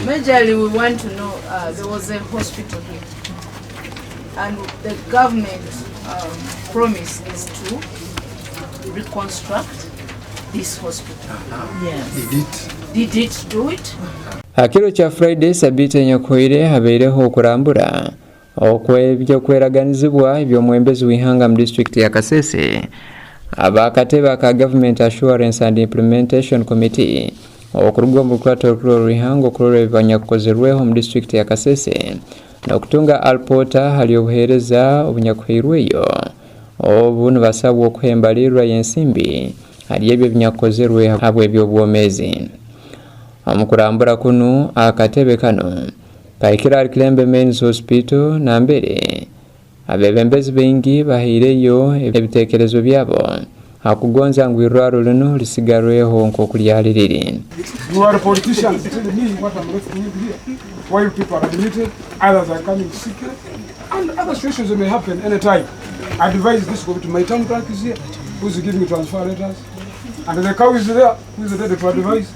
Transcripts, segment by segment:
Majorly, we want to know, there was a hospital here, and the government promise is to reconstruct this hospital. Yes. Did it do it? Akiro cha Friday sabite nyakoire habeireho okurambura okwebyokweraganizibwa ebyomwembezi w'ihanga mu district ya Kasese abakateba ka Government Assurance and Implementation Committee okuruga mu kwato rw'ihanga okurora ebibanyakozerweho mu district ya Kasese n'okutunga alpota hali obuhereza obunyakuhirweyo obuno basabwa okuhembalirwa yensimbi hali ebyo binyakozerwe habwe ebyobwomezi. Omukurambura kuno akatebe kano kaikira Kilembe Men's Hospital na mbere abebembezi bengi bahireyo ebitekerezo byabo hakugonza ngwirwaro luno lisigarweho nkokulyali liri. You are a politician, tell me what I'm left to here. While people are admitted, others are coming sick, and other situations may happen anytime. I advise this go to my town clerk is here, who's giving me transfer letters, and the cow is there, who is there to advise.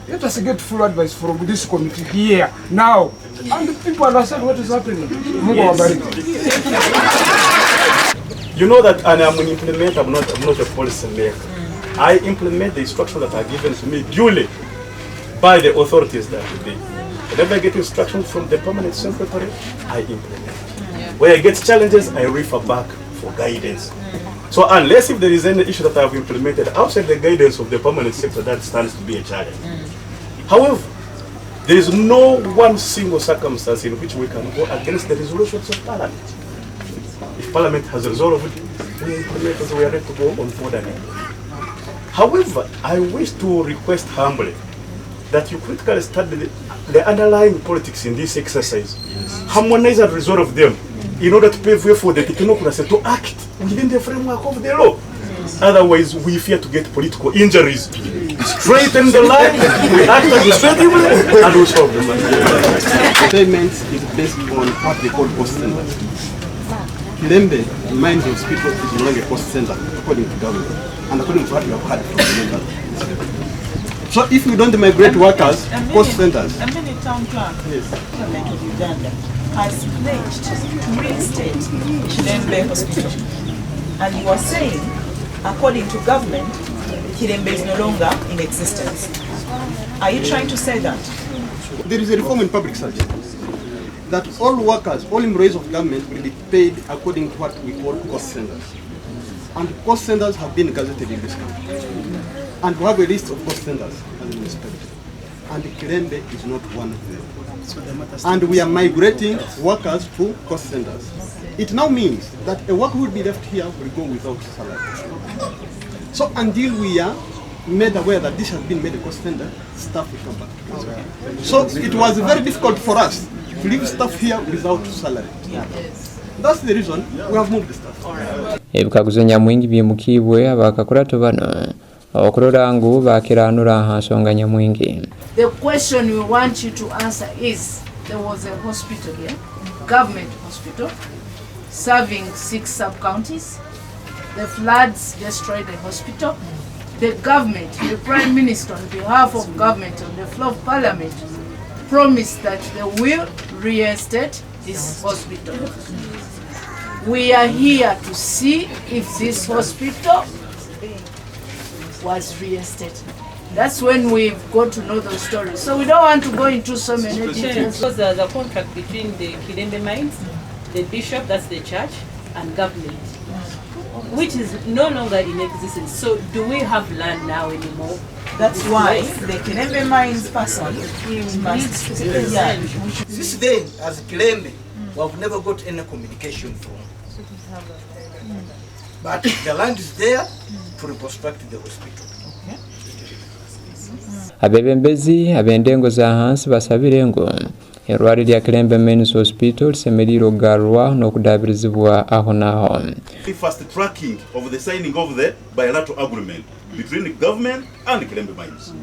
Let us get full advice from this committee here, now. And the people understand what is happening. You know that I'm an implementer, I'm not a policy maker. I implement the instructions that are given to me duly by the authorities that they. Whenever I get instructions from the permanent secretary, I implement. Where I get challenges, I refer back for guidance. So unless if there is any issue that I have implemented outside the guidance of the permanent secretary, that stands to be a challenge. However, there is no one single circumstance in which we can go against the resolutions of Parliament. If Parliament has resolved it, we implement as we are ready to go on board again. However, I wish to request humbly that you critically study the underlying politics in this exercise, harmonize and resolve them in order to pave way for the technocracy to act within the framework of the law. Otherwise, we fear to get political injuries. Straighten the line, we act administratively, and we solve the matter. Payments is based on what they call cost centers. Kilembe, Mines Hospital, is no longer a cost center, according to government, and according to what we have heard from the members. So if we don't migrate workers, cost centers. A mini town clerk, yes, like in Uganda, has pledged to reinstate Kilembe Hospital. And he was saying, according to government, Kilembe is no longer in existence. Are you trying to say that? There is a reform in public service that all workers, all employees of government will be paid according to what we call cost centers. And cost centers have been gazetted in this country. And we have a list of cost centers as a municipality. And Kilembe is not one of them. And we are migrating workers to cost centers. It now means that a worker who will be left here will go without salary. So until we are made aware that this has been made a cost center, staff will come back. So it was very difficult for us to leave staff here without salary. That's the reason we have moved the staff. Ebikaguzo nyamwingi byemukibwe abakakurato bano okurora ngu bakiranura hansonga nyamwingi. The question we want you to answer is, there was a hospital here, government hospital, serving 6 sub-counties. The floods destroyed the hospital. The government, the Prime Minister, on behalf of government, on the floor of Parliament, promised that they will reinstate this hospital. We are here to see if this hospital was reinstated. That's when we've got to know those stories. So we don't want to go into so many details. Because the contract between the Kilembe Mines, the bishop, that's the church, and government, which is no longer in existence. So do we have land now anymore? That's why the Kilembe Mines person must. This day, as Kilembe, we have never got any communication from. But the land is there to reconstruct the hospital. Abebembezi abendengo za hansi basabire ngo erwari lya Kilembe Men's Hospital semeriro garwa nokudabirizibwa aho naho. The first tracking of the signing of the bilateral agreement between the government and Kilembe Mines.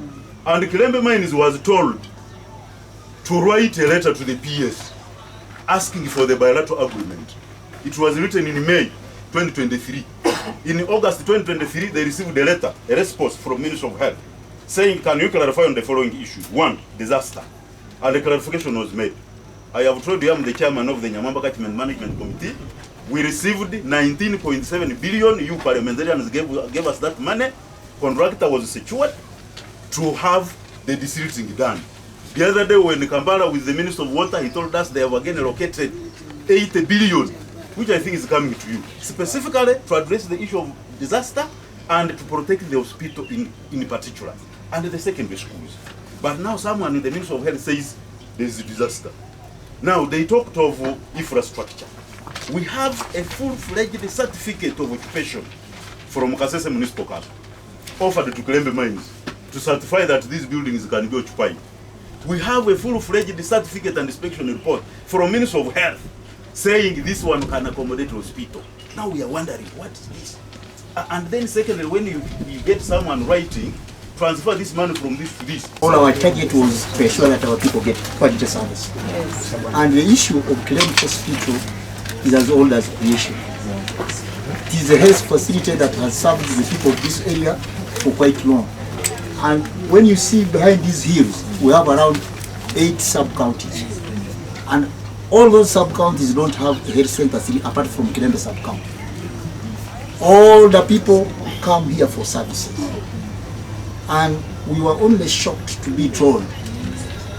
And Kilembe Mines was told to write a letter to the PS asking for the bilateral agreement. It was written in May 2023. In August 2023, they received a letter, a response from Ministry of Health, saying, can you clarify on the following issues? 1, disaster. and the clarification was made. I have told you I'm the chairman of the Nyamamba Catchment Management Committee. We received 19.7 billion. You parliamentarians gave us that money. Contractor was secured to have the districting done. The other day when Kampala with the Minister of Water, he told us they have again allocated 80 billion, which I think is coming to you, specifically to address the issue of disaster and to protect the hospital in particular, and the secondary schools. But now someone in the Ministry of Health says there is a disaster. Now they talked of infrastructure. We have a full-fledged certificate of occupation from Kasese Municipal Council offered to Kilembe Mines to certify that these buildings can be occupied. We have a full-fledged certificate and inspection report from Ministry of Health saying this one can accommodate hospital. Now we are wondering, what is this? And then secondly, when you get someone writing, transfer this money from this to this. All our target was to ensure that our people get quality service. Yes. And the issue of Kilembe Hospital is as old as creation. It is a health facility that has served the people of this area for quite long. And when you see behind these hills, we have around 8 sub-counties. And all those sub-counties don't have a health center apart from Kilembe sub-county. All the people come here for services. And we were only shocked to be told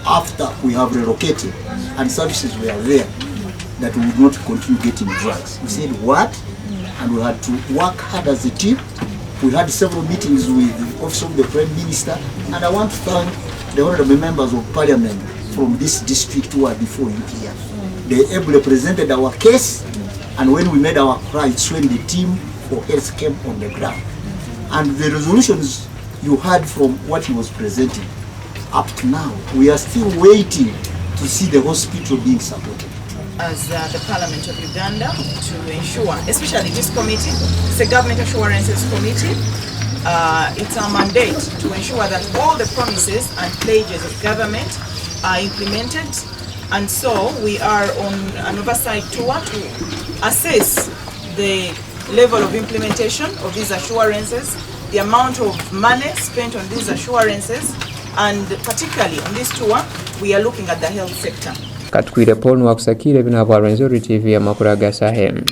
after we have relocated and services were there that we would not continue getting drugs. We said, what? And we had to work hard as a team. We had several meetings with the Office of the Prime Minister, and I want to thank the honorable members of Parliament from this district who are before you here. They ably presented our case, and when we made our rights, when the team for health came on the ground. And the resolutions you heard from what he was presenting, up to now, we are still waiting to see the hospital being supported. As the Parliament of Uganda, to ensure, especially this committee, it's a Government Assurances Committee, it's our mandate to ensure that all the promises and pledges of government are implemented, and so we are on an oversight tour to assess the level of implementation of these assurances, the amount of money spent on these assurances, and particularly on this tour, we are looking at the health sector. Katwire Paul Mwakusakire bino abwa Rwenzori TV ya makuru aga Sahel.